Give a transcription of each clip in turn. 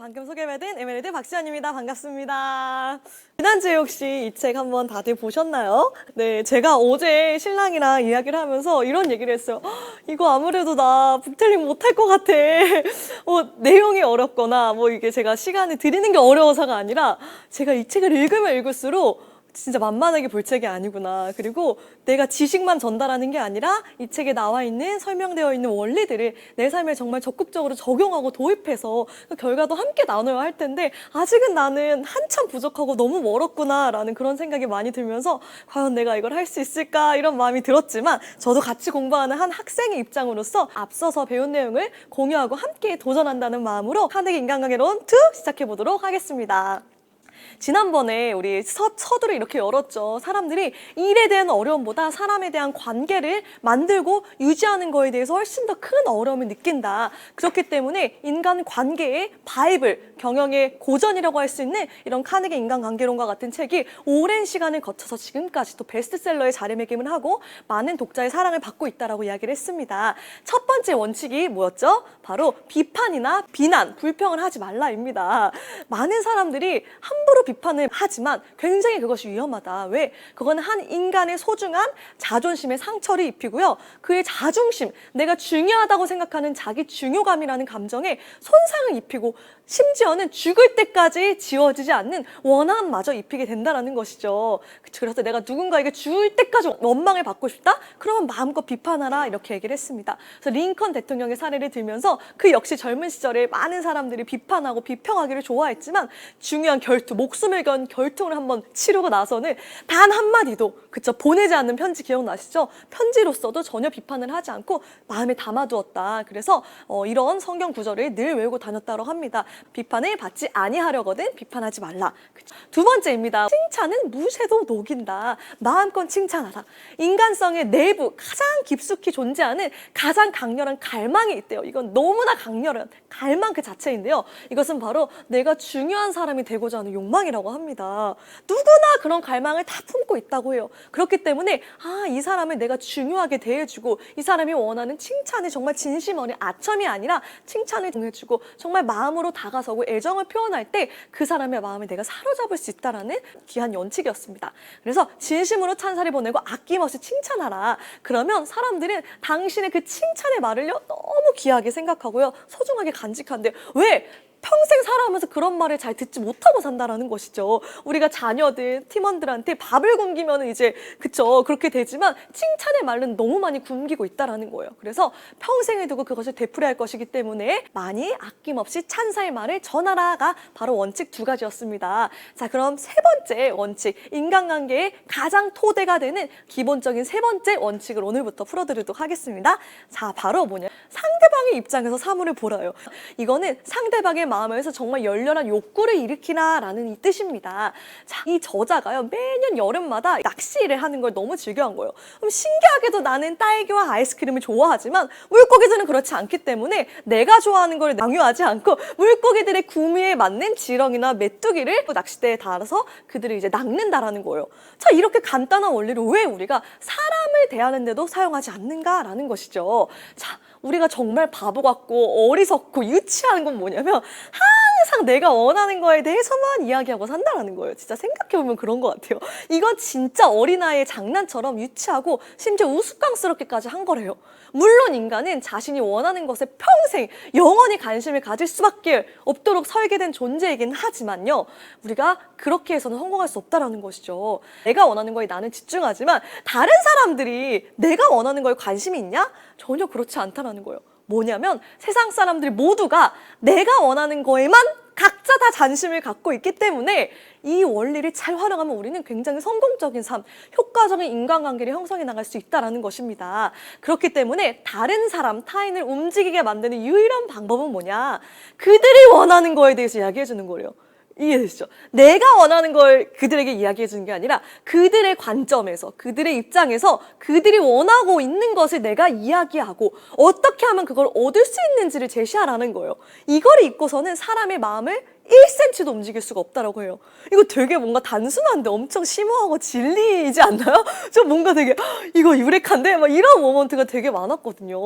방금 소개받은 에메랄드 박시연입니다. 반갑습니다. 지난주에 혹시 이 책 한번 다들 보셨나요? 네, 제가 어제 신랑이랑 이야기를 하면서 이런 얘기를 했어요. 이거 아무래도 나 북텔링 못할 것 같아. 내용이 어렵거나 이게 제가 시간을 들이는 게 어려워서가 아니라 제가 이 책을 읽으면 읽을수록 진짜 만만하게 볼 책이 아니구나. 그리고 내가 지식만 전달하는 게 아니라 이 책에 나와 있는 설명되어 있는 원리들을 내 삶에 정말 적극적으로 적용하고 도입해서 그 결과도 함께 나눠야 할 텐데 아직은 나는 한참 부족하고 너무 멀었구나라는 그런 생각이 많이 들면서 과연 내가 이걸 할 수 있을까 이런 마음이 들었지만 저도 같이 공부하는 한 학생의 입장으로서 앞서서 배운 내용을 공유하고 함께 도전한다는 마음으로 카네기 인간관계론 2 시작해 보도록 하겠습니다. 지난번에 우리 서두를 이렇게 열었죠. 사람들이 일에 대한 어려움보다 사람에 대한 관계를 만들고 유지하는 거에 대해서 훨씬 더 큰 어려움을 느낀다. 그렇기 때문에 인간 관계의 바이블, 경영의 고전이라고 할 수 있는 이런 카네기 인간관계론과 같은 책이 오랜 시간을 거쳐서 지금까지도 베스트셀러의 자리매김을 하고 많은 독자의 사랑을 받고 있다라고 이야기를 했습니다. 첫 번째 원칙이 뭐였죠? 바로 비판이나 비난, 불평을 하지 말라입니다. 많은 사람들이 함부로 비판을 하지만 굉장히 그것이 위험하다. 왜? 그거는 한 인간의 소중한 자존심에 상처를 입히고요. 그의 자존심, 내가 중요하다고 생각하는 자기 중요감이라는 감정에 손상을 입히고 심지어는 죽을 때까지 지워지지 않는 원한마저 입히게 된다는 것이죠. 그래서 내가 누군가에게 죽을 때까지 원망을 받고 싶다? 그러면 마음껏 비판하라 이렇게 얘기를 했습니다. 그래서 링컨 대통령의 사례를 들면서 그 역시 젊은 시절에 많은 사람들이 비판하고 비평하기를 좋아했지만 중요한 결투, 목숨을 건 결투를 한번 치르고 나서는 단 한마디도 보내지 않는 편지 기억나시죠? 편지로서도 전혀 비판을 하지 않고 마음에 담아두었다. 그래서 이런 성경 구절을 늘 외우고 다녔다고 합니다. 비판을 받지 아니하려거든 비판하지 말라. 두 번째입니다. 칭찬은 무쇠도 녹인다. 마음껏 칭찬하라. 인간성의 내부 가장 깊숙이 존재하는 가장 강렬한 갈망이 있대요. 이건 너무나 강렬한 갈망 그 자체인데요. 이것은 바로 내가 중요한 사람이 되고자 하는 욕망이라고 합니다. 누구나 그런 갈망을 다 품고 있다고 해요. 그렇기 때문에 이 사람을 내가 중요하게 대해주고 이 사람이 원하는 칭찬이 정말 진심 어린 아첨이 아니라 칭찬을 통해주고 정말 마음으로 다가서고 애정을 표현할 때 그 사람의 마음을 내가 사로잡을 수 있다라는 귀한 원칙이었습니다. 그래서 진심으로 찬사를 보내고 아낌없이 칭찬하라. 그러면 사람들은 당신의 그 칭찬의 말을요 너무 귀하게 생각하고요 소중하게 간직한대요. 왜? 평생 살아오면서 그런 말을 잘 듣지 못하고 산다라는 것이죠. 우리가 자녀들, 팀원들한테 밥을 굶기면 이제 그렇게 되지만 칭찬의 말은 너무 많이 굶기고 있다라는 거예요. 그래서 평생을 두고 그것을 되풀이할 것이기 때문에 많이 아낌없이 찬사의 말을 전하라가 바로 원칙 2가지였습니다. 자, 그럼 세 번째 원칙, 인간관계의 가장 토대가 되는 기본적인 세 번째 원칙을 오늘부터 풀어드리도록 하겠습니다. 자, 바로 상대방의 입장에서 사물을 보라요. 이거는 상대방의 마음에서 정말 열렬한 욕구를 일으키라라는 이 뜻입니다. 자, 이 저자가요 매년 여름마다 낚시를 하는 걸 너무 즐겨한 거예요. 그럼 신기하게도 나는 딸기와 아이스크림을 좋아하지만 물고기들은 그렇지 않기 때문에 내가 좋아하는 걸 강요하지 않고 물고기들의 구미에 맞는 지렁이나 메뚜기를 낚싯대에 달아서 그들을 이제 낚는다라는 거예요. 자, 이렇게 간단한 원리를 왜 우리가 사람을 대하는데도 사용하지 않는가라는 것이죠. 자, 우리가 정말 바보 같고 어리석고 유치한 건 뭐냐면 항상 내가 원하는 거에 대해서만 이야기하고 산다라는 거예요. 진짜 생각해보면 그런 것 같아요. 이건 진짜 어린아이의 장난처럼 유치하고 심지어 우스꽝스럽게까지 한 거래요. 물론 인간은 자신이 원하는 것에 평생 영원히 관심을 가질 수밖에 없도록 설계된 존재이긴 하지만요. 우리가 그렇게 해서는 성공할 수 없다라는 것이죠. 내가 원하는 거에 나는 집중하지만 다른 사람들이 내가 원하는 거에 관심이 있냐? 전혀 그렇지 않다라는 거예요. 뭐냐면 세상 사람들이 모두가 내가 원하는 거에만 각자 다 관심을 갖고 있기 때문에 이 원리를 잘 활용하면 우리는 굉장히 성공적인 삶, 효과적인 인간관계를 형성해 나갈 수 있다는 것입니다. 그렇기 때문에 다른 사람, 타인을 움직이게 만드는 유일한 방법은 뭐냐? 그들이 원하는 거에 대해서 이야기해 주는 거예요. 이해되시죠? 내가 원하는 걸 그들에게 이야기해 주는 게 아니라 그들의 관점에서, 그들의 입장에서 그들이 원하고 있는 것을 내가 이야기하고 어떻게 하면 그걸 얻을 수 있는지를 제시하라는 거예요. 이걸 잊고서는 사람의 마음을 1cm도 움직일 수가 없다라고 해요. 이거 되게 뭔가 단순한데 엄청 심오하고 진리이지 않나요? 좀 뭔가 되게 이거 유레카인데? 막 이런 모먼트가 되게 많았거든요.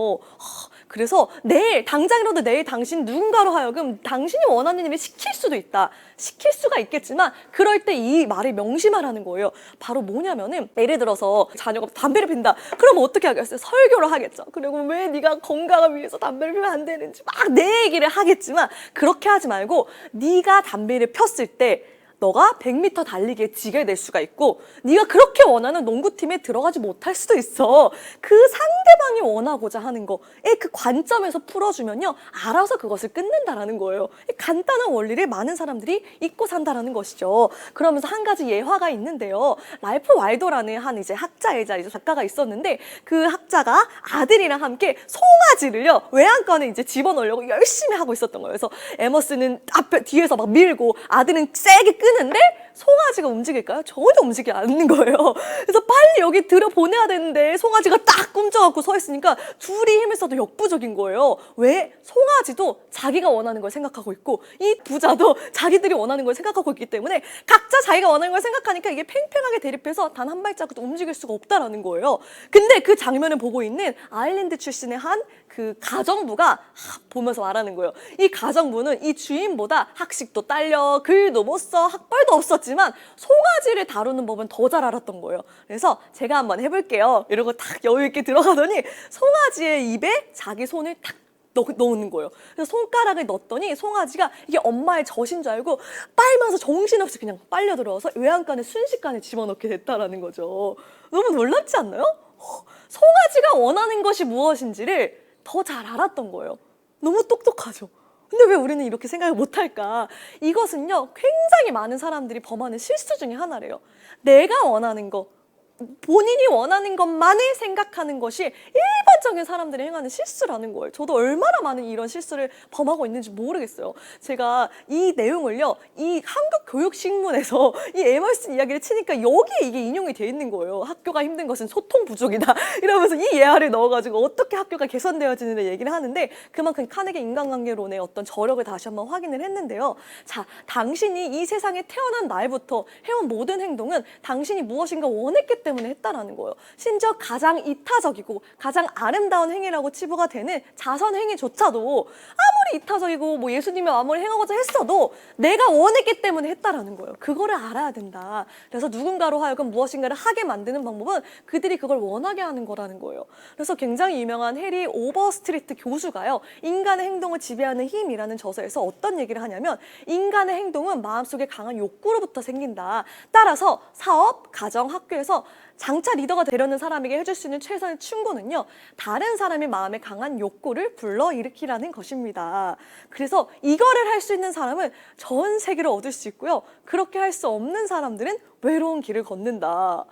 그래서 내일, 당장이라도 내일 당신 누군가로 하여금 당신이 원하는 일을 시킬 수도 있다. 시킬 수가 있겠지만 그럴 때 이 말을 명심하라는 거예요. 바로 뭐냐면은 예를 들어서 자녀가 담배를 핀다. 그럼 어떻게 하겠어요? 설교를 하겠죠. 그리고 왜 네가 건강을 위해서 담배를 피우면 안 되는지 막 내 얘기를 하겠지만 그렇게 하지 말고 네가 담배를 폈을 때 너가 100m 달리기에 지게 될 수가 있고 네가 그렇게 원하는 농구팀에 들어가지 못할 수도 있어. 그 상대방이 원하고자 하는 거에 그 관점에서 풀어주면요. 알아서 그것을 끊는다라는 거예요. 이 간단한 원리를 많은 사람들이 잊고 산다라는 것이죠. 그러면서 한 가지 예화가 있는데요. 랄프 왈도라는 한 이제 학자이자 이제 작가가 있었는데 그 학자가 아들이랑 함께 송아지를요. 외양간에 이제 집어넣으려고 열심히 하고 있었던 거예요. 그래서 에머스는 뒤에서 막 밀고 아들은 세게 끄는데 송아지가 움직일까요? 전혀 움직이지 않는 거예요. 그래서 빨리 여기 들여보내야 되는데 송아지가 딱 꿈쩍갖고 서 있으니까 둘이 힘을 써도 역부족인 거예요. 왜? 송아지도 자기가 원하는 걸 생각하고 있고 이 부자도 자기들이 원하는 걸 생각하고 있기 때문에 각자 자기가 원하는 걸 생각하니까 이게 팽팽하게 대립해서 단 한 발자국도 움직일 수가 없다라는 거예요. 근데 그 장면을 보고 있는 아일랜드 출신의 한 그 가정부가 보면서 말하는 거예요. 이 가정부는 이 주인보다 학식도 딸려, 글도 못 써, 학벌도 없었지만 송아지를 다루는 법은 더 잘 알았던 거예요. 그래서 제가 한번 해볼게요. 이러고 딱 여유 있게 들어가더니 송아지의 입에 자기 손을 탁 넣는 거예요. 그래서 손가락을 넣었더니 송아지가 이게 엄마의 젖인 줄 알고 빨면서 정신없이 그냥 빨려 들어와서 외양간에 순식간에 집어넣게 됐다라는 거죠. 너무 놀랍지 않나요? 송아지가 원하는 것이 무엇인지를 더 잘 알았던 거예요. 너무 똑똑하죠. 근데 왜 우리는 이렇게 생각을 못할까? 이것은요, 굉장히 많은 사람들이 범하는 실수 중에 하나래요. 내가 원하는 거, 본인이 원하는 것만을 생각하는 것이 일반적인 사람들이 행하는 실수라는 거예요. 저도 얼마나 많은 이런 실수를 범하고 있는지 모르겠어요. 제가 이 내용을요, 이 한국교육신문에서 이 에머슨 이야기를 치니까 여기에 이게 인용이 돼 있는 거예요. 학교가 힘든 것은 소통 부족이다. 이러면서 이 예화를 넣어가지고 어떻게 학교가 개선되어지는지 얘기를 하는데 그만큼 카네기 인간관계론의 어떤 저력을 다시 한번 확인을 했는데요. 자, 당신이 이 세상에 태어난 날부터 해온 모든 행동은 당신이 무엇인가 원했기 때문에 했다라는 거예요. 심지어 가장 이타적이고 가장 아름다운 행위라고 치부가 되는 자선 행위조차도 아무리 이타적이고 뭐 예수님이 아무리 행하고자 했어도 내가 원했기 때문에 했다라는 거예요. 그거를 알아야 된다. 그래서 누군가로 하여금 무엇인가를 하게 만드는 방법은 그들이 그걸 원하게 하는 거라는 거예요. 그래서 굉장히 유명한 해리 오버스트리트 교수가요. 인간의 행동을 지배하는 힘이라는 저서에서 어떤 얘기를 하냐면 인간의 행동은 마음속에 강한 욕구로부터 생긴다. 따라서 사업, 가정, 학교에서 장차 리더가 되려는 사람에게 해줄 수 있는 최선의 충고는요. 다른 사람의 마음에 강한 욕구를 불러일으키라는 것입니다. 그래서 이거를 할 수 있는 사람은 전 세계를 얻을 수 있고요. 그렇게 할 수 없는 사람들은 외로운 길을 걷는다.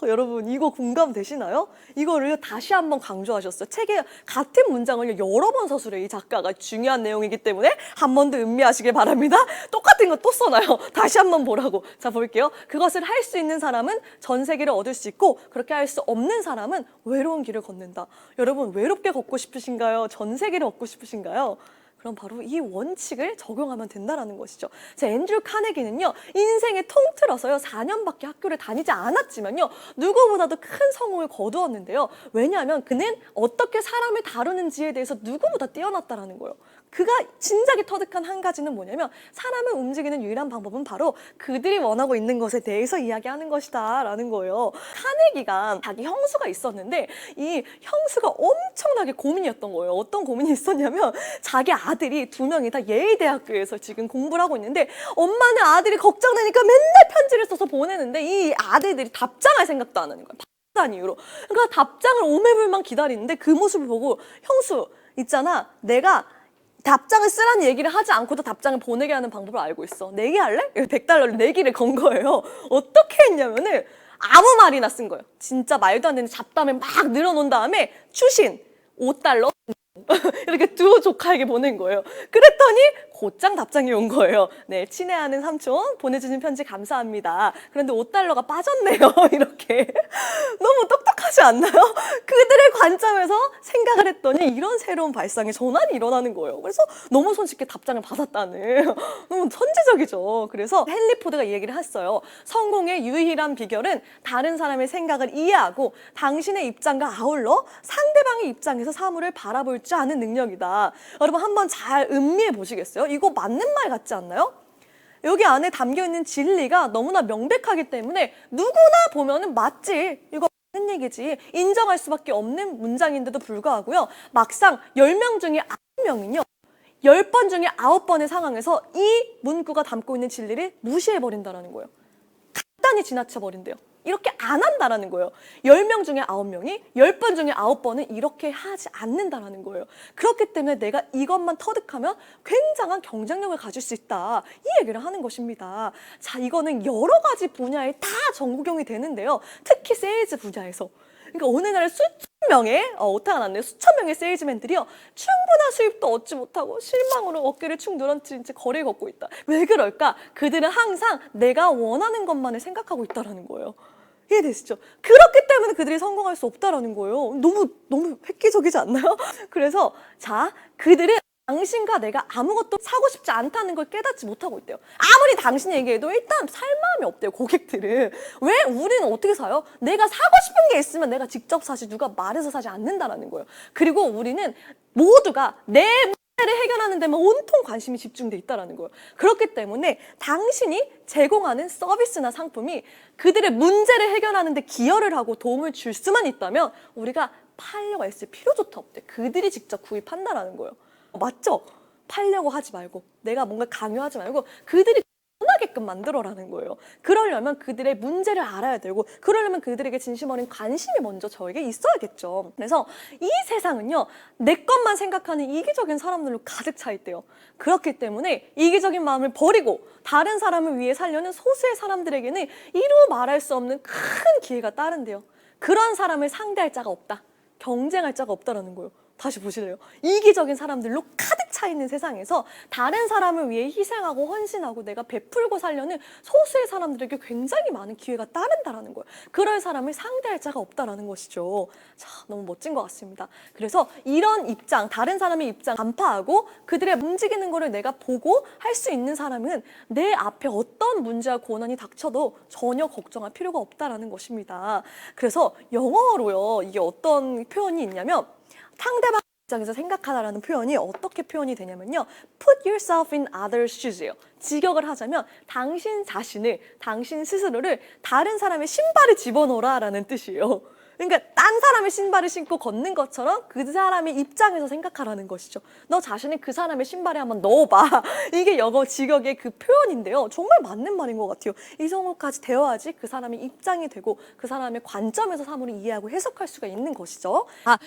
여러분 이거 공감되시나요? 이거를 다시 한번 강조하셨어요. 책에 같은 문장을 여러 번 서술해 이 작가가. 중요한 내용이기 때문에 한 번 더 음미하시길 바랍니다. 똑같은 거 또 써놔요. 다시 한번 보라고. 자, 볼게요. 그것을 할 수 있는 사람은 전 세계를 얻을 수 있고 그렇게 할 수 없는 사람은 외로운 길을 걷는다. 여러분 외롭게 걷고 싶으신가요? 전 세계를 얻고 싶으신가요? 그럼 바로 이 원칙을 적용하면 된다는 것이죠. 자, 앤드류 카네기는요. 인생을 통틀어서요. 4년밖에 학교를 다니지 않았지만요. 누구보다도 큰 성공을 거두었는데요. 왜냐하면 그는 어떻게 사람을 다루는지에 대해서 누구보다 뛰어났다라는 거예요. 그가 진작에 터득한 한 가지는 뭐냐면 사람을 움직이는 유일한 방법은 바로 그들이 원하고 있는 것에 대해서 이야기하는 것이다 라는 거예요. 카네기가 자기 형수가 있었는데 이 형수가 엄청나게 고민이었던 거예요. 어떤 고민이 있었냐면 자기 아들이 2명이 다 예일대학교에서 지금 공부를 하고 있는데 엄마는 아들이 걱정되니까 맨날 편지를 써서 보내는데 이 아들들이 답장할 생각도 안 하는 거예요. 바쁘다는 이유로. 그러니까 답장을 오매불만 기다리는데 그 모습을 보고 형수 있잖아, 내가 답장을 쓰라는 얘기를 하지 않고도 답장을 보내게 하는 방법을 알고 있어. 내기할래? $100를 내기를 건 거예요. 어떻게 했냐면은 아무 말이나 쓴 거예요. 진짜 말도 안 되는 잡담을 막 늘어놓은 다음에 추신 $5 이렇게 두 조카에게 보낸 거예요. 그랬더니 곧장 답장이 온 거예요. 네, 친애하는 삼촌 보내주신 편지 감사합니다. 그런데 5달러가 빠졌네요. 이렇게. 너무 똑똑하지 않나요? 그들의 관점에서 생각을 했더니 이런 새로운 발상의 전환이 일어나는 거예요. 그래서 너무 손쉽게 답장을 받았다는. 너무 천재적이죠. 그래서 헨리 포드가 이 얘기를 했어요. 성공의 유일한 비결은 다른 사람의 생각을 이해하고 당신의 입장과 아울러 상대방의 입장에서 사물을 바라볼 줄 아는 능력이다. 여러분 한번 잘 음미해 보시겠어요? 이거 맞는 말 같지 않나요? 여기 안에 담겨있는 진리가 너무나 명백하기 때문에 누구나 보면은 맞지, 이거 맞는 얘기지, 인정할 수밖에 없는 문장인데도 불구하고요, 막상 10명 중에 9명은요 10번 중에 9번의 상황에서 이 문구가 담고 있는 진리를 무시해버린다는 거예요. 간단히 지나쳐버린대요. 이렇게 안 한다라는 거예요. 10명 중에 9명이 10번 중에 9번은 이렇게 하지 않는다라는 거예요. 그렇기 때문에 내가 이것만 터득하면 굉장한 경쟁력을 가질 수 있다. 이 얘기를 하는 것입니다. 자, 이거는 여러 가지 분야에 다 적용이 되는데요. 특히 세일즈 분야에서. 그러니까 오늘날 수천 명의, 오타가 났네요. 수천 명의 세일즈맨들이요, 충분한 수입도 얻지 못하고 실망으로 어깨를 축 늘어뜨린 채 거리를 걷고 있다. 왜 그럴까? 그들은 항상 내가 원하는 것만을 생각하고 있다는 거예요. 이해되시죠? 그렇기 때문에 그들이 성공할 수 없다라는 거예요. 너무 획기적이지 않나요? 그래서 자, 그들은 당신과 내가 아무것도 사고 싶지 않다는 걸 깨닫지 못하고 있대요. 아무리 당신이 얘기해도 일단 살 마음이 없대요, 고객들은. 왜? 우리는 어떻게 사요? 내가 사고 싶은 게 있으면 내가 직접 사지, 누가 말해서 사지 않는다라는 거예요. 그리고 우리는 모두가 내 문제를 해결하는 데만 온통 관심이 집중돼 있다라는 거예요. 그렇기 때문에 당신이 제공하는 서비스나 상품이 그들의 문제를 해결하는 데 기여를 하고 도움을 줄 수만 있다면 우리가 팔려고 애쓸 필요조차 없대. 그들이 직접 구입한다라는 거예요. 맞죠? 팔려고 하지 말고, 내가 뭔가 강요하지 말고 그들이 원하게끔 만들어라는 거예요. 그러려면 그들의 문제를 알아야 되고, 그러려면 그들에게 진심 어린 관심이 먼저 저에게 있어야겠죠. 그래서 이 세상은요, 내 것만 생각하는 이기적인 사람들로 가득 차 있대요. 그렇기 때문에 이기적인 마음을 버리고 다른 사람을 위해 살려는 소수의 사람들에게는 이루 말할 수 없는 큰 기회가 따른대요. 그런 사람을 상대할 자가 없다, 경쟁할 자가 없다라는 거예요. 다시 보실래요? 이기적인 사람들로 가득 차 있는 세상에서 다른 사람을 위해 희생하고 헌신하고 내가 베풀고 살려는 소수의 사람들에게 굉장히 많은 기회가 따른다라는 거예요. 그럴 사람을 상대할 자가 없다라는 것이죠. 자, 너무 멋진 것 같습니다. 그래서 이런 입장, 다른 사람의 입장 간파하고 그들의 움직이는 거를 내가 보고 할 수 있는 사람은 내 앞에 어떤 문제와 고난이 닥쳐도 전혀 걱정할 필요가 없다라는 것입니다. 그래서 영어로요, 이게 어떤 표현이 있냐면, 상대방 입장에서 생각하다라는 표현이 어떻게 표현이 되냐면요, put yourself in others' shoes예요. 직역을 하자면 당신 자신을, 당신 스스로를 다른 사람의 신발에 집어넣어라라는 뜻이에요. 그러니까 딴 사람의 신발을 신고 걷는 것처럼 그 사람의 입장에서 생각하라는 것이죠. 너 자신을 그 사람의 신발에 한번 넣어봐. 이게 영어 직역의 그 표현인데요. 정말 맞는 말인 것 같아요. 이 정도까지 되어야지 그 사람의 입장이 되고 그 사람의 관점에서 사물을 이해하고 해석할 수가 있는 것이죠.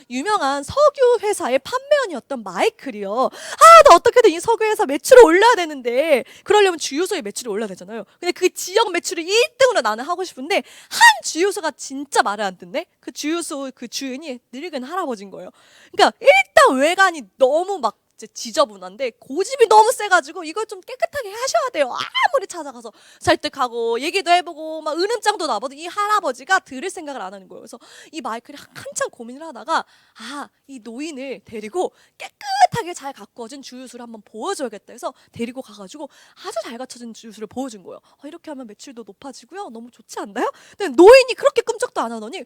유명한 석유 회사의 판매원이었던 마이클이요. 나 어떻게든 이 석유 회사 매출을 올려야 되는데, 그러려면 주유소의 매출을 올려야 되잖아요. 근데 그 지역 매출을 1등으로 나는 하고 싶은데 한 주유소가 진짜 말을 안 듣네. 그 주유소 그 주인이 늙은 할아버지인 거예요. 그러니까 일단 외관이 너무 막 지저분한데 고집이 너무 세가지고 이걸 좀 깨끗하게 하셔야 돼요. 아무리 찾아가서 설득하고 얘기도 해보고 막 으름장도 놔봐도 이 할아버지가 들을 생각을 안 하는 거예요. 그래서 이 마이클이 한참 고민을 하다가 이 노인을 데리고 깨끗하게 잘 가꾸어진 주유소를 한번 보여줘야겠다 해서 데리고 가가지고 아주 잘 갖춰진 주유소를 보여준 거예요. 이렇게 하면 매출도 높아지고요, 너무 좋지 않나요? 근데 노인이 그렇게 끔찍도 안 하더니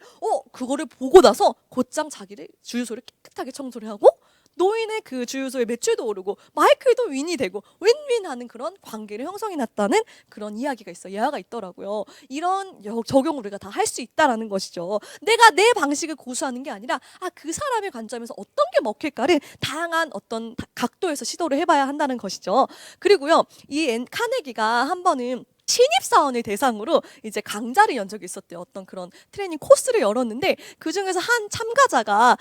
그거를 보고 나서 곧장 자기를 주유소를 깨끗하게 청소를 하고 노인의 그 주유소의 매출도 오르고 마이클도 윈이 되고 윈윈하는 그런 관계를 형성해 놨다는 그런 이야기가 있어요. 예화가 있더라고요. 이런 적용을 우리가 다 할 수 있다라는 것이죠. 내가 내 방식을 고수하는 게 아니라 그 사람의 관점에서 어떤 게 먹힐까를 다양한 어떤 각도에서 시도를 해봐야 한다는 것이죠. 그리고요, 이 카네기가 한 번은 신입사원을 대상으로 이제 강좌를 연 적이 있었대요. 어떤 그런 트레이닝 코스를 열었는데 그 중에서 한 참가자가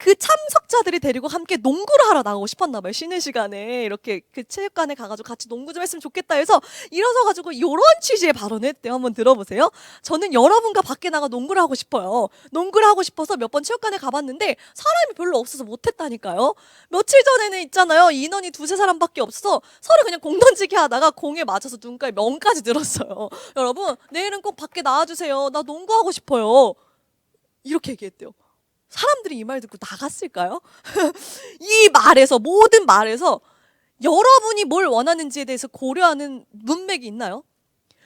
그 참석자들이 데리고 함께 농구를 하러 나가고 싶었나 봐요. 쉬는 시간에 이렇게 그 체육관에 가가지고 같이 농구 좀 했으면 좋겠다 해서 일어서가지고 이런 취지의 발언을 했대요. 한번 들어보세요. 저는 여러분과 밖에 나가 농구를 하고 싶어요. 농구를 하고 싶어서 몇 번 체육관에 가봤는데 사람이 별로 없어서 못했다니까요. 며칠 전에는 있잖아요. 인원이 두세 사람밖에 없어서 서로 그냥 공 던지기 하다가 공에 맞아서 눈가에 멍까지 들었어요. 여러분, 내일은 꼭 밖에 나와주세요. 나 농구하고 싶어요. 이렇게 얘기했대요. 사람들이 이 말 듣고 나갔을까요? 이 말에서, 모든 말에서 여러분이 뭘 원하는지에 대해서 고려하는 문맥이 있나요?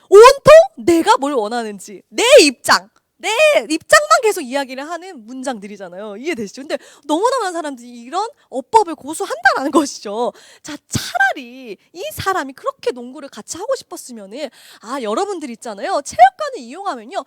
온통 내가 뭘 원하는지, 내 입장만 계속 이야기를 하는 문장들이잖아요. 이해되시죠? 근데 너무나 많은 사람들이 이런 어법을 고수한다는 것이죠. 자, 차라리 이 사람이 그렇게 농구를 같이 하고 싶었으면은, 여러분들 있잖아요. 체육관을 이용하면요.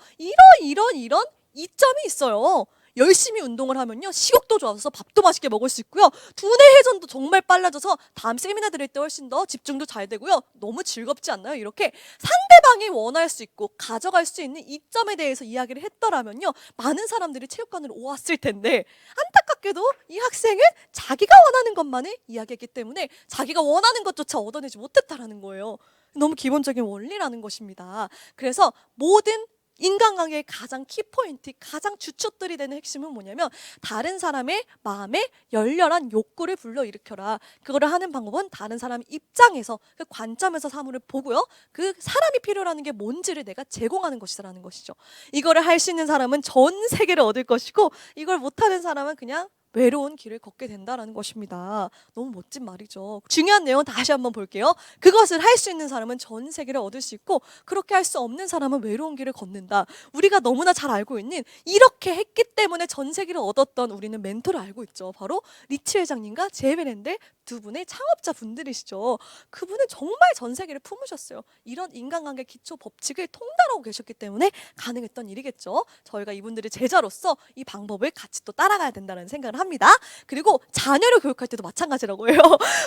이런 이점이 있어요. 열심히 운동을 하면요. 식욕도 좋아져서 밥도 맛있게 먹을 수 있고요. 두뇌 회전도 정말 빨라져서 다음 세미나 들을 때 훨씬 더 집중도 잘 되고요. 너무 즐겁지 않나요? 이렇게 상대방이 원할 수 있고 가져갈 수 있는 이점에 대해서 이야기를 했더라면요. 많은 사람들이 체육관으로 오았을 텐데 안타깝게도 이 학생은 자기가 원하는 것만을 이야기했기 때문에 자기가 원하는 것조차 얻어내지 못했다라는 거예요. 너무 기본적인 원리라는 것입니다. 그래서 모든 인간관계의 가장 키포인트, 가장 주축들이 되는 핵심은 뭐냐면 다른 사람의 마음에 열렬한 욕구를 불러일으켜라. 그거를 하는 방법은 다른 사람 입장에서 그 관점에서 사물을 보고요. 그 사람이 필요라는 게 뭔지를 내가 제공하는 것이라는 것이죠. 이거를 할 수 있는 사람은 전 세계를 얻을 것이고 이걸 못하는 사람은 그냥 외로운 길을 걷게 된다라는 것입니다. 너무 멋진 말이죠. 중요한 내용 다시 한번 볼게요. 그것을 할 수 있는 사람은 전 세계를 얻을 수 있고 그렇게 할 수 없는 사람은 외로운 길을 걷는다. 우리가 너무나 잘 알고 있는 이렇게 했기 때문에 전 세계를 얻었던 우리는 멘토를 알고 있죠. 바로 리치 회장님과 제베렌데 두 분의 창업자 분들이시죠. 그분은 정말 전 세계를 품으셨어요. 이런 인간관계 기초 법칙을 통달하고 계셨기 때문에 가능했던 일이겠죠. 저희가 이분들의 제자로서 이 방법을 같이 또 따라가야 된다는 생각을 합니다. 그리고 자녀를 교육할 때도 마찬가지라고 해요.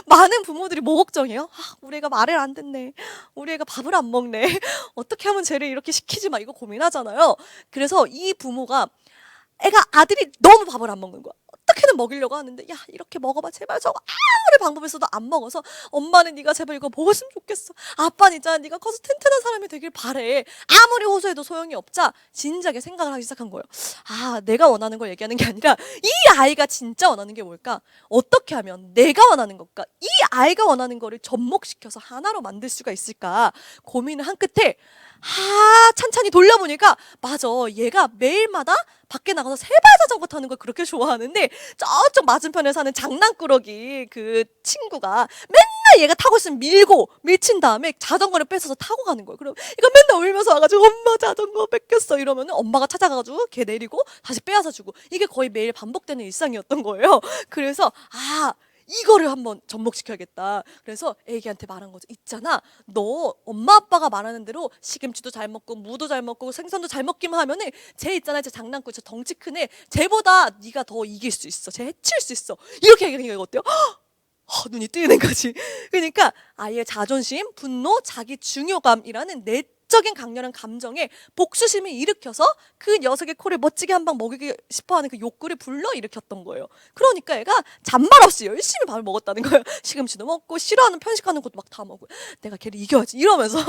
많은 부모들이 뭐 걱정해요? 우리 애가 말을 안 듣네. 우리 애가 밥을 안 먹네. 어떻게 하면 쟤를 이렇게 시키지 마 이거 고민하잖아요. 그래서 이 부모가 아들이 너무 밥을 안 먹는 거야. 어떻게든 먹이려고 하는데 야 이렇게 먹어봐 제발 저거 아무리 방법을 써도 안 먹어서 엄마는 네가 제발 이거 먹었으면 좋겠어. 아빠는 있잖아 네가 커서 튼튼한 사람이 되길 바래. 아무리 호소해도 소용이 없자 진작에 생각을 하기 시작한 거예요. 내가 원하는 걸 얘기하는 게 아니라 이 아이가 진짜 원하는 게 뭘까? 어떻게 하면 내가 원하는 것과 이 아이가 원하는 거를 접목시켜서 하나로 만들 수가 있을까 고민을 한 끝에 찬찬히 돌려보니까 맞아 얘가 매일마다 밖에 나가서 세발 자전거 타는 걸 그렇게 좋아하는데 저쪽 맞은편에 사는 장난꾸러기 그 친구가 맨날 얘가 타고 있으면 밀친 다음에 자전거를 뺏어서 타고 가는 거예요. 그럼 얘가 맨날 울면서 와가지고 엄마 자전거 뺏겼어 이러면은 엄마가 찾아가가지고 걔 내리고 다시 빼앗아 주고 이게 거의 매일 반복되는 일상이었던 거예요. 그래서 이거를 한번 접목시켜야겠다. 그래서 애기한테 말한 거죠. 있잖아. 너 엄마 아빠가 말하는 대로 시금치도 잘 먹고 무도 잘 먹고 생선도 잘 먹기만 하면은 쟤 있잖아. 쟤 장난꾸러 저 덩치 큰 애. 쟤보다 네가 더 이길 수 있어. 쟤 해칠 수 있어. 이렇게 얘기하는 거 어때요? 눈이 뜨이는 거지. 그러니까 아이의 자존심, 분노, 자기 중요감이라는 내적인 강렬한 감정에 복수심을 일으켜서 그 녀석의 코를 멋지게 한 방 먹이고 싶어하는 그 욕구를 불러일으켰던 거예요. 그러니까 얘가 잔말 없이 열심히 밥을 먹었다는 거예요. 시금치도 먹고 싫어하는 편식하는 것도 막 다 먹고 내가 걔를 이겨야지 이러면서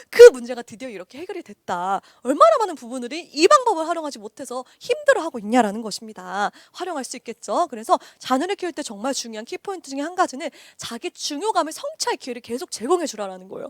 그 문제가 드디어 이렇게 해결이 됐다. 얼마나 많은 부부들이 이 방법을 활용하지 못해서 힘들어하고 있냐라는 것입니다. 활용할 수 있겠죠. 그래서 자녀를 키울 때 정말 중요한 키포인트 중에 한 가지는 자기 중요감을 성취할 기회를 계속 제공해 주라는 거예요.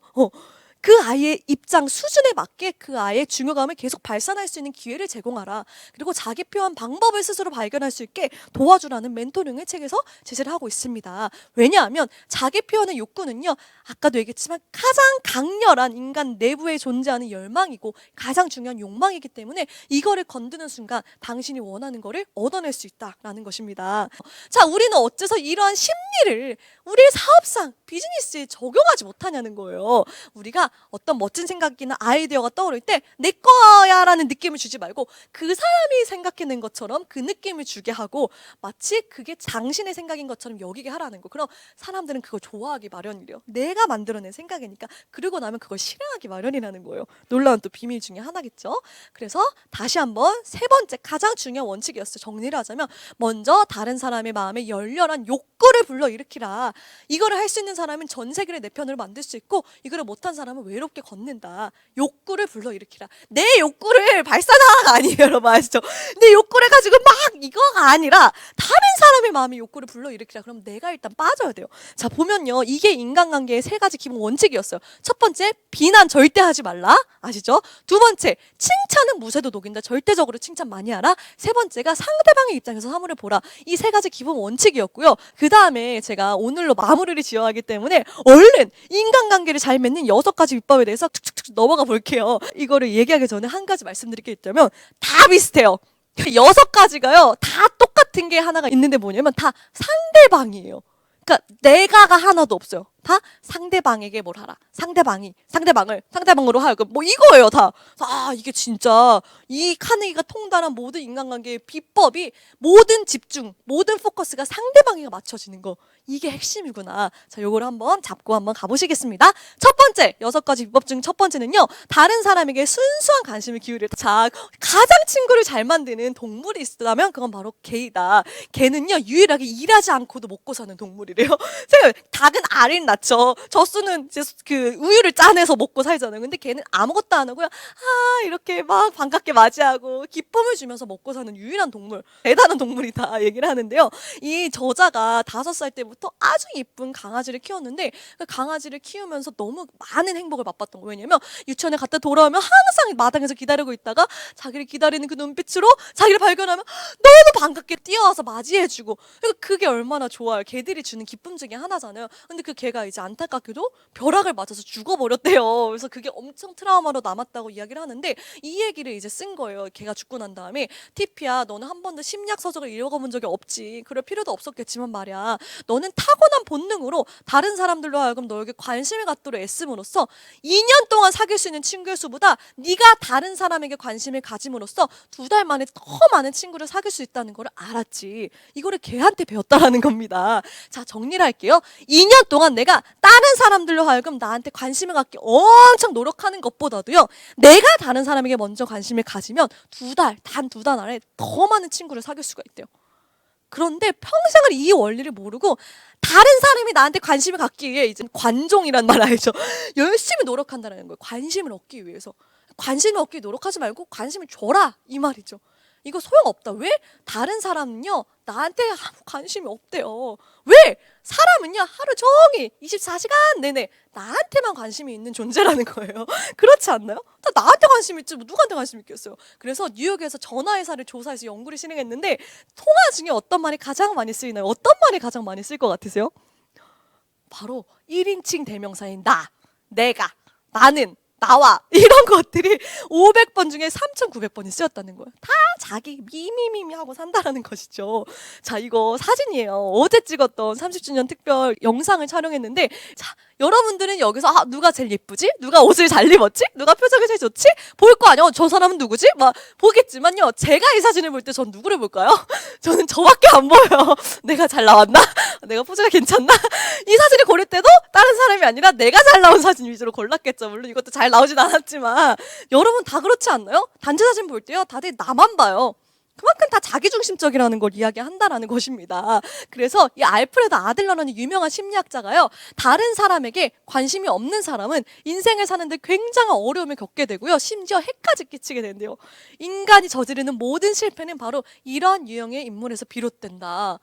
그 아이의 입장 수준에 맞게 그 아이의 중요감을 계속 발산할 수 있는 기회를 제공하라. 그리고 자기 표현 방법을 스스로 발견할 수 있게 도와주라는 멘토링을 책에서 제시를 하고 있습니다. 왜냐하면 자기 표현의 욕구는요. 아까도 얘기했지만 가장 강렬한 인간 내부에 존재하는 열망이고 가장 중요한 욕망이기 때문에 이거를 건드는 순간 당신이 원하는 거를 얻어낼 수 있다라는 것입니다. 자, 우리는 어째서 이러한 심리를 우리의 사업상, 비즈니스에 적용하지 못하냐는 거예요. 우리가 어떤 멋진 생각이나 아이디어가 떠오를 때 내 거야라는 느낌을 주지 말고 그 사람이 생각해낸 것처럼 그 느낌을 주게 하고 마치 그게 당신의 생각인 것처럼 여기게 하라는 거. 그럼 사람들은 그걸 좋아하기 마련이래요. 내가 만들어낸 생각이니까. 그러고 나면 그걸 실행하기 마련이라는 거예요. 놀라운 또 비밀 중에 하나겠죠. 그래서 다시 한번 세 번째 가장 중요한 원칙이었어요. 정리를 하자면 먼저 다른 사람의 마음에 열렬한 욕구를 불러일으키라. 이거를 할 수 있는 사람은 전 세계를 내 편으로 만들 수 있고 이거를 못한 사람은 외롭게 걷는다. 욕구를 불러일으키라. 내 욕구를 발산하라가 아니에요. 여러분 아시죠? 내 욕구를 가지고 막 이거가 아니라 다른 사람의 마음에 욕구를 불러일으키라. 그럼 내가 일단 빠져야 돼요. 자 보면요. 이게 인간관계의 세 가지 기본 원칙이었어요. 첫 번째 비난 절대 하지 말라. 아시죠? 두 번째 칭찬은 무쇠도 녹인다. 절대적으로 칭찬 많이 하라. 세 번째가 상대방의 입장에서 사물을 보라. 이 세 가지 기본 원칙이었고요. 그 다음에 제가 오늘로 마무리를 지어야 하기 때문에 얼른 인간관계를 잘 맺는 6가지 비법에 대해서 툭툭툭 넘어가 볼게요. 이거를 얘기하기 전에 한 가지 말씀드릴 게 있다면 다 비슷해요. 6가지가요. 다 똑같은 게 하나가 있는데 뭐냐면 다 상대방이에요. 그러니까 내가가 하나도 없어요. 다 상대방에게 뭘 하라. 상대방으로 하여금 뭐 이거예요 다. 이게 진짜 이 카네기가 통달한 모든 인간관계의 비법이 모든 집중, 모든 포커스가 상대방에게 맞춰지는 거. 이게 핵심이구나. 자, 요걸 한번 잡고 한번 가보시겠습니다. 첫 번째, 6가지 비법 중 첫 번째는요. 다른 사람에게 순수한 관심을 기울이라. 자, 가장 친구를 잘 만드는 동물이 있다면 그건 바로 개이다. 개는요, 유일하게 일하지 않고도 먹고 사는 동물이래요. 닭은 알을 낳죠. 젖소는 이제 그 우유를 짜내서 먹고 살잖아요. 근데 걔는 아무것도 안 하고요. 이렇게 막 반갑게 맞이하고 기쁨을 주면서 먹고 사는 유일한 동물. 대단한 동물이다 얘기를 하는데요. 이 저자가 5살 때부터 아주 예쁜 강아지를 키웠는데 그 강아지를 키우면서 너무 많은 행복을 맛봤던 거예요. 왜냐면 유치원에 갔다 돌아오면 항상 마당에서 기다리고 있다가 자기를 기다리는 그 눈빛으로 자기를 발견하면 너무 반갑게 뛰어와서 맞이해주고 그게 얼마나 좋아요. 개들이 주는 기쁨 중에 하나잖아요. 근데 그 개가 이제 안타깝게도 벼락을 맞아서 죽어버렸대요. 그래서 그게 엄청 트라우마로 남았다고 이야기를 하는데 이 얘기를 이제 쓴 거예요. 걔가 죽고 난 다음에 티피야 너는 한 번도 심리학 서적을 읽어본 적이 없지. 그럴 필요도 없었겠지만 말이야. 너는 타고난 본능으로 다른 사람들로 하여금 너에게 관심을 갖도록 애씀으로써 2년 동안 사귈 수 있는 친구의 수보다 네가 다른 사람에게 관심을 가짐으로써 2달 만에 더 많은 친구를 사귈 수 있다는 걸 알았지. 이거를 걔한테 배웠다라는 겁니다. 자, 정리를 할게요. 2년 동안 내가 다른 사람들로 하여금 나한테 관심을 갖기 엄청 노력하는 것보다도요. 내가 다른 사람에게 먼저 관심을 가지면 단 2달 안에 더 많은 친구를 사귈 수가 있대요. 그런데 평생을 이 원리를 모르고 다른 사람이 나한테 관심을 갖기 위해 이제 관종이란 말 알죠? 열심히 노력한다는 거예요. 관심을 얻기 위해서. 관심을 얻기 노력하지 말고 관심을 줘라 이 말이죠. 이거 소용없다. 왜? 다른 사람은요 나한테 아무 관심이 없대요. 왜? 사람은요 하루 종일 24시간 내내 나한테만 관심이 있는 존재라는 거예요. 그렇지 않나요? 다 나한테 관심 있지 뭐 누구한테 관심 있겠어요. 그래서 뉴욕에서 전화회사를 조사해서 연구를 진행했는데 통화 중에 어떤 말이 가장 많이 쓰이나요? 어떤 말이 가장 많이 쓸 것 같으세요? 바로 1인칭 대명사인 나, 내가, 나는, 나와 이런 것들이 500번 중에 3,900번이 쓰였다는 거예요. 다 자기 미미미미 하고 산다라는 것이죠. 자, 이거 사진이에요. 어제 찍었던 30주년 특별 영상을 촬영했는데 자, 여러분들은 여기서 누가 제일 예쁘지? 누가 옷을 잘 입었지? 누가 표정이 제일 좋지? 볼 거 아니야. 저 사람은 누구지? 막 보겠지만요. 제가 이 사진을 볼 때 전 누구를 볼까요? 저는 저밖에 안 보여요. 내가 잘 나왔나? 내가 포즈가 괜찮나? 이 사진을 고를 때도 다른 사람이 아니라 내가 잘 나온 사진 위주로 골랐겠죠. 물론 이것도 잘 나오진 않았지만 여러분 다 그렇지 않나요? 단체 사진 볼 때요. 다들 나만 봐요. 그만큼 다 자기중심적이라는 걸 이야기한다라는 것입니다. 그래서 이 알프레드 아들러라는 유명한 심리학자가요. 다른 사람에게 관심이 없는 사람은 인생을 사는데 굉장한 어려움을 겪게 되고요. 심지어 해까지 끼치게 된대요. 인간이 저지르는 모든 실패는 바로 이러한 유형의 인물에서 비롯된다.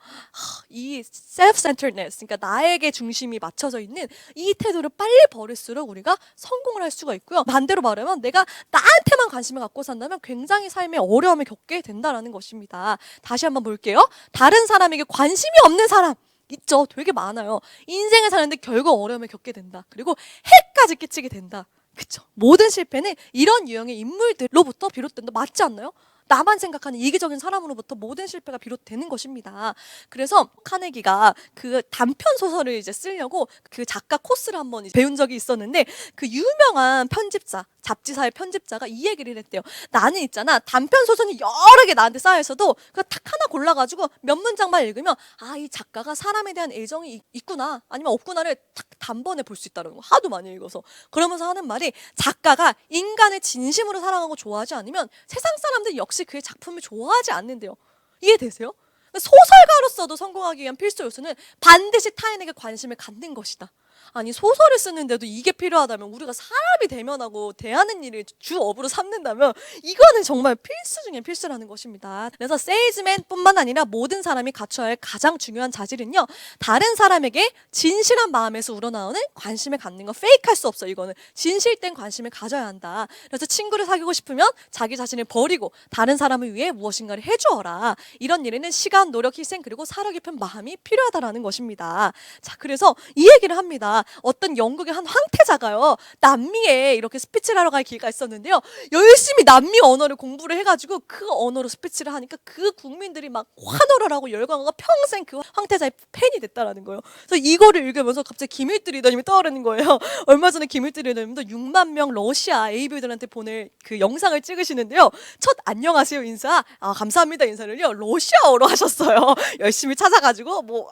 이 self-centeredness, 그러니까 나에게 중심이 맞춰져 있는 이 태도를 빨리 버릴수록 우리가 성공을 할 수가 있고요. 반대로 말하면 내가 나한테만 관심을 갖고 산다면 굉장히 삶에 어려움을 겪게 된다라는 것입니다. 다시 한번 볼게요. 다른 사람에게 관심이 없는 사람 있죠. 되게 많아요. 인생을 사는데 결국 어려움을 겪게 된다. 그리고 해까지 끼치게 된다. 그쵸? 모든 실패는 이런 유형의 인물들로부터 비롯된다. 맞지 않나요? 나만 생각하는 이기적인 사람으로부터 모든 실패가 비롯되는 것입니다. 그래서 카네기가 그 단편 소설을 이제 쓰려고 그 작가 코스를 한번 배운 적이 있었는데, 그 유명한 편집자, 잡지사의 편집자가 이 얘기를 했대요. 나는 있잖아, 단편 소설이 여러 개 나한테 쌓여 있어도 그거 딱 하나 골라가지고 몇 문장만 읽으면 아, 이 작가가 사람에 대한 애정이 있구나 아니면 없구나를 딱 단번에 볼 수 있다는 거. 하도 많이 읽어서. 그러면서 하는 말이, 작가가 인간을 진심으로 사랑하고 좋아하지 않으면 세상 사람들이 역시 그의 작품을 좋아하지 않는데요. 이해되세요? 소설가로서도 성공하기 위한 필수 요소는 반드시 타인에게 관심을 갖는 것이다. 아니, 소설을 쓰는데도 이게 필요하다면, 우리가 사람이 대면하고 대하는 일을 주업으로 삼는다면 이거는 정말 필수 중에 필수라는 것입니다. 그래서 세일즈맨뿐만 아니라 모든 사람이 갖춰야 할 가장 중요한 자질은요, 다른 사람에게 진실한 마음에서 우러나오는 관심을 갖는 거. 페이크할 수 없어. 이거는 진실된 관심을 가져야 한다. 그래서 친구를 사귀고 싶으면 자기 자신을 버리고 다른 사람을 위해 무엇인가를 해주어라. 이런 일에는 시간, 노력, 희생, 그리고 사려 깊은 마음이 필요하다라는 것입니다. 자, 그래서 이 얘기를 합니다. 어떤 영국의 한 황태자가요, 남미에 이렇게 스피치를 하러 갈 기회가 있었는데요, 열심히 남미 언어를 공부를 해가지고 그 언어로 스피치를 하니까 그 국민들이 막 환호를 하고 열광하고 평생 그 황태자의 팬이 됐다라는 거예요. 그래서 이거를 읽으면서 갑자기 김일두 리더님이 떠오르는 거예요. 얼마 전에 김일두 리더님도 6만 명 러시아 AB들한테 보낼 그 영상을 찍으시는데요, 첫 안녕하세요 인사, 아 감사합니다 인사를요 러시아어로 하셨어요. 열심히 찾아가지고 뭐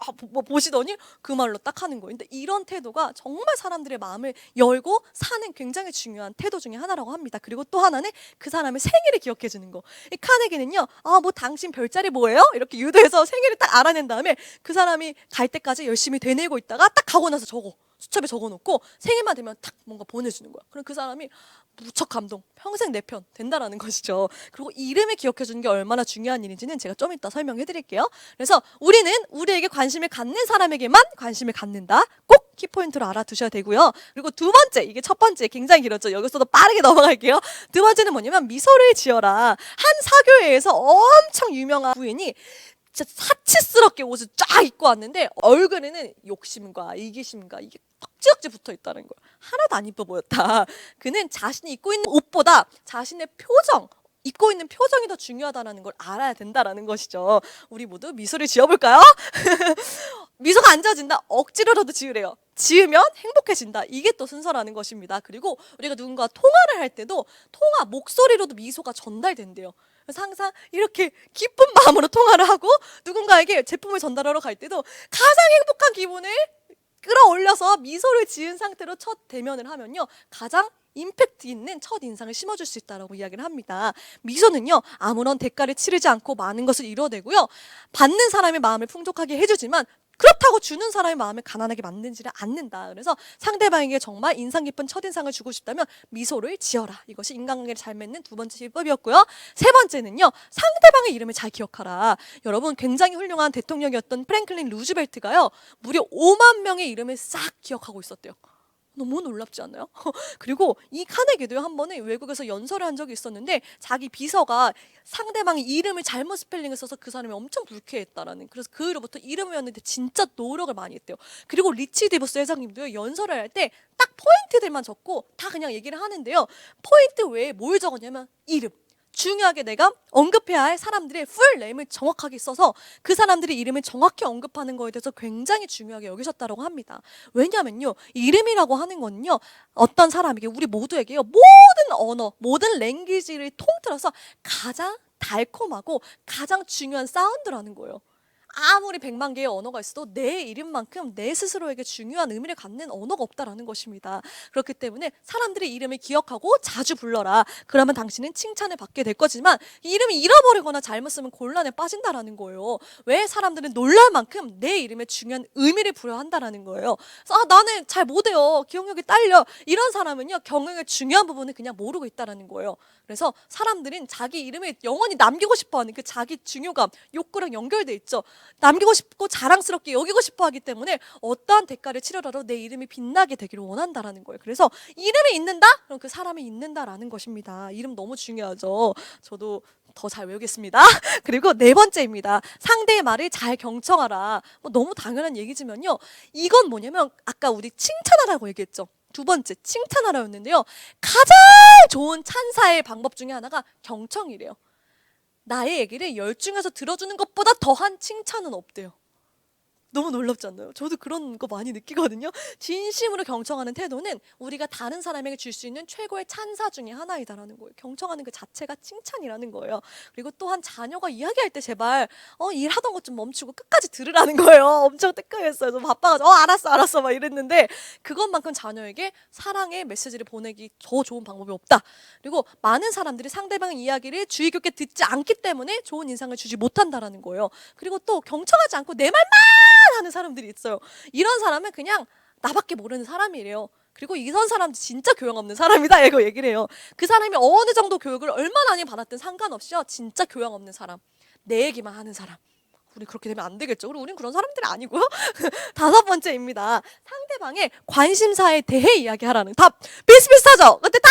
보시더니 그 말로 딱 하는 거예요. 근데 이런 태도가 정말 사람들의 마음을 열고 사는 굉장히 중요한 태도 중에 하나라고 합니다. 그리고 또 하나는 그 사람의 생일을 기억해 주는 거. 이 카네기는요, 아 뭐 당신 별자리 뭐예요? 이렇게 유도해서 생일을 딱 알아낸 다음에 그 사람이 갈 때까지 열심히 되뇌고 있다가 딱 가고 나서 수첩에 적어놓고 생일만 되면 딱 뭔가 보내주는 거야. 그럼 그 사람이 무척 감동, 평생 내 편 된다라는 것이죠. 그리고 이름을 기억해 주는 게 얼마나 중요한 일인지는 제가 좀 이따 설명해 드릴게요. 그래서 우리는 우리에게 관심을 갖는 사람에게만 관심을 갖는다. 꼭 키포인트로 알아두셔야 되고요. 그리고 두 번째, 이게 첫 번째 굉장히 길었죠. 여기서도 빠르게 넘어갈게요. 두 번째는 뭐냐면 미소를 지어라. 한 사교회에서 엄청 유명한 부인이 진짜 사치스럽게 옷을 쫙 입고 왔는데 얼굴에는 욕심과 이기심과 이게 억지억지 붙어 있다는 거야. 하나도 안 이뻐 보였다. 그는 자신이 입고 있는 옷보다 자신의 표정, 입고 있는 표정이 더 중요하다는 걸 알아야 된다라는 것이죠. 우리 모두 미소를 지어볼까요? 미소가 안 지어진다? 억지로라도 지으래요. 지으면 행복해진다. 이게 또 순서라는 것입니다. 그리고 우리가 누군가 통화를 할 때도 목소리로도 미소가 전달된대요. 그래서 항상 이렇게 기쁜 마음으로 통화를 하고 누군가에게 제품을 전달하러 갈 때도 가장 행복한 기분을 끌어올려서 미소를 지은 상태로 첫 대면을 하면요, 가장 임팩트 있는 첫 인상을 심어줄 수 있다고 이야기를 합니다. 미소는요, 아무런 대가를 치르지 않고 많은 것을 이뤄내고요, 받는 사람의 마음을 풍족하게 해주지만 그렇다고 주는 사람의 마음을 가난하게 만들지는 않는다. 그래서 상대방에게 정말 인상 깊은 첫인상을 주고 싶다면 미소를 지어라. 이것이 인간관계를 잘 맺는 두 번째 비법이었고요. 세 번째는요, 상대방의 이름을 잘 기억하라. 여러분, 굉장히 훌륭한 대통령이었던 프랭클린 루즈벨트가요, 무려 5만 명의 이름을 싹 기억하고 있었대요. 너무 놀랍지 않나요? 그리고 이 카네기도요, 한 번에 외국에서 연설을 한 적이 있었는데 자기 비서가 상대방의 이름을 잘못 스펠링을 써서 그 사람이 엄청 불쾌했다라는, 그래서 그 후로부터 이름을 외우는데 진짜 노력을 많이 했대요. 그리고 리치 디버스 회장님도요, 연설을 할 때 딱 포인트들만 적고 다 그냥 얘기를 하는데요, 포인트 외에 뭘 적었냐면 이름, 중요하게 내가 언급해야 할 사람들의 풀 네임을 정확하게 써서 그 사람들의 이름을 정확히 언급하는 거에 대해서 굉장히 중요하게 여기셨다고 합니다. 왜냐면요, 이름이라고 하는 거는요, 어떤 사람에게, 우리 모두에게요, 모든 언어, 모든 랭귀지를 통틀어서 가장 달콤하고 가장 중요한 사운드라는 거예요. 아무리 100만 개의 언어가 있어도 내 이름만큼 내 스스로에게 중요한 의미를 갖는 언어가 없다라는 것입니다. 그렇기 때문에 사람들의 이름을 기억하고 자주 불러라. 그러면 당신은 칭찬을 받게 될 거지만 이 이름을 잃어버리거나 잘못 쓰면 곤란에 빠진다라는 거예요. 왜? 사람들은 놀랄 만큼 내 이름에 중요한 의미를 부여한다라는 거예요. 그래서 나는 잘 못해요, 기억력이 딸려, 이런 사람은요, 경영의 중요한 부분을 그냥 모르고 있다라는 거예요. 그래서 사람들은 자기 이름을 영원히 남기고 싶어하는 그 자기 중요감, 욕구랑 연결돼 있죠. 남기고 싶고 자랑스럽게 여기고 싶어 하기 때문에 어떠한 대가를 치르더라도 내 이름이 빛나게 되기를 원한다라는 거예요. 그래서 이름이 있는다? 그럼 그 사람이 있는다라는 것입니다. 이름 너무 중요하죠. 저도 더 잘 외우겠습니다. 그리고 네 번째입니다. 상대의 말을 잘 경청하라. 너무 당연한 얘기지만요, 이건 뭐냐면 아까 우리 칭찬하라고 얘기했죠. 두 번째, 칭찬하라였는데요, 가장 좋은 찬사의 방법 중에 하나가 경청이래요. 나의 얘기를 열중해서 들어주는 것보다 더한 칭찬은 없대요. 너무 놀랍지 않나요? 저도 그런 거 많이 느끼거든요. 진심으로 경청하는 태도는 우리가 다른 사람에게 줄 수 있는 최고의 찬사 중에 하나이다라는 거예요. 경청하는 그 자체가 칭찬이라는 거예요. 그리고 또한 자녀가 이야기할 때 제발 일하던 것 좀 멈추고 끝까지 들으라는 거예요. 엄청 뜨끔했어요. 좀 바빠가지고 알았어 막 이랬는데 그것만큼 자녀에게 사랑의 메시지를 보내기 더 좋은 방법이 없다. 그리고 많은 사람들이 상대방의 이야기를 주의 깊게 듣지 않기 때문에 좋은 인상을 주지 못한다라는 거예요. 그리고 또 경청하지 않고 내 말만 하는 사람들이 있어요. 이런 사람은 그냥 나밖에 모르는 사람이래요. 그리고 이런 사람 진짜 교양 없는 사람이다 이거 얘기를 해요. 그 사람이 어느 정도 교육을 얼마나 많이 받았든 상관없이요. 진짜 교양 없는 사람. 내 얘기만 하는 사람. 우리 그렇게 되면 안 되겠죠. 우린 그런 사람들이 아니고요. 다섯 번째입니다. 상대방의 관심사에 대해 이야기하라는 답. 비슷비슷하죠? 근데 다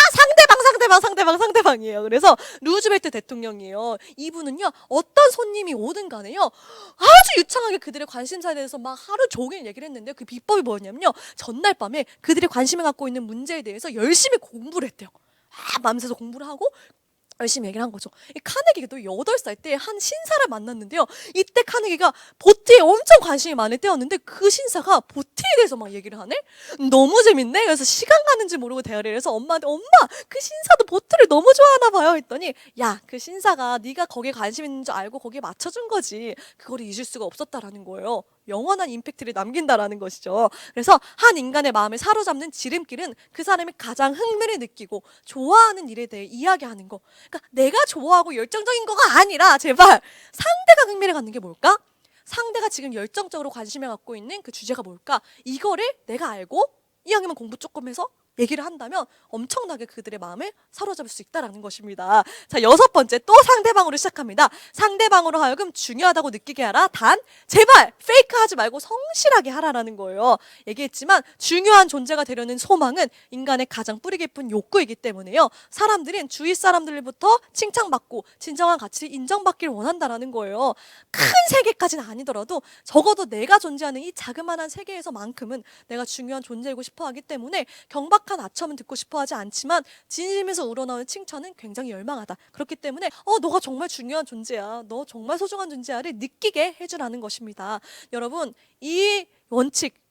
상대방이에요. 그래서 루즈벨트 대통령이에요. 이분은요, 어떤 손님이 오든 간에요, 아주 유창하게 그들의 관심사에 대해서 막 하루 종일 얘기를 했는데 그 비법이 뭐냐면요. 전날 밤에 그들이 관심을 갖고 있는 문제에 대해서 열심히 공부를 했대요. 밤새서 공부를 하고 열심히 얘기를 한 거죠. 이 카네기도 8살 때 한 신사를 만났는데요. 이때 카네기가 보트에 엄청 관심이 많을 때였는데 그 신사가 보트에 대해서 막 얘기를 하네? 너무 재밌네? 그래서 시간 가는지 모르고 대화를 해서 엄마한테 엄마! 그 신사도 보트를 너무 좋아하나 봐요. 했더니 야, 그 신사가 네가 거기에 관심 있는 줄 알고 거기에 맞춰준 거지. 그거를 잊을 수가 없었다라는 거예요. 영원한 임팩트를 남긴다라는 것이죠. 그래서 한 인간의 마음을 사로잡는 지름길은 그 사람이 가장 흥미를 느끼고 좋아하는 일에 대해 이야기하는 거. 그러니까 내가 좋아하고 열정적인 거가 아니라 제발 상대가 흥미를 갖는 게 뭘까? 상대가 지금 열정적으로 관심을 갖고 있는 그 주제가 뭘까? 이거를 내가 알고 이왕이면 공부 조금 해서 얘기를 한다면 엄청나게 그들의 마음을 사로잡을 수 있다는 것입니다. 자, 6번째 또 상대방으로 시작합니다. 상대방으로 하여금 중요하다고 느끼게 하라. 단 제발 페이크하지 말고 성실하게 하라라는 거예요. 얘기했지만 중요한 존재가 되려는 소망은 인간의 가장 뿌리 깊은 욕구이기 때문에요. 사람들은 주위 사람들로부터 칭찬받고 진정한 가치를 인정받기를 원한다라는 거예요. 큰 세계까지는 아니더라도 적어도 내가 존재하는 이 자그마한 세계에서만큼은 내가 중요한 존재이고 싶어하기 때문에 경박한 아첨은 듣고 싶어하지 않지만 진심에서 우러나오는 칭찬은 굉장히 열망하다. 그렇기 때문에 너가 정말 중요한 존재야. 너 정말 소중한 존재야를 느끼게 해주라는 것입니다. 여러분, 이 원칙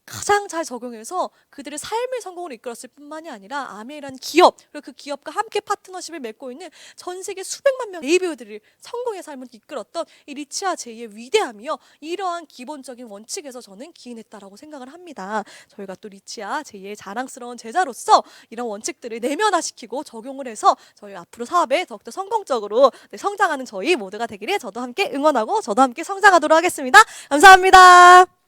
가장 잘 적용해서 그들의 삶의 성공을 이끌었을 뿐만이 아니라 아메이라는 기업, 그리고 그 기업과 함께 파트너십을 맺고 있는 전 세계 수백만 명 베이비들을 성공의 삶을 이끌었던 이 리치아 제이의 위대함이요, 이러한 기본적인 원칙에서 저는 기인했다라고 생각을 합니다. 저희가 또 리치아 제이의 자랑스러운 제자로서 이런 원칙들을 내면화시키고 적용을 해서 저희 앞으로 사업에 더욱더 성공적으로 성장하는 저희 모두가 되기를 저도 함께 응원하고 저도 함께 성장하도록 하겠습니다. 감사합니다.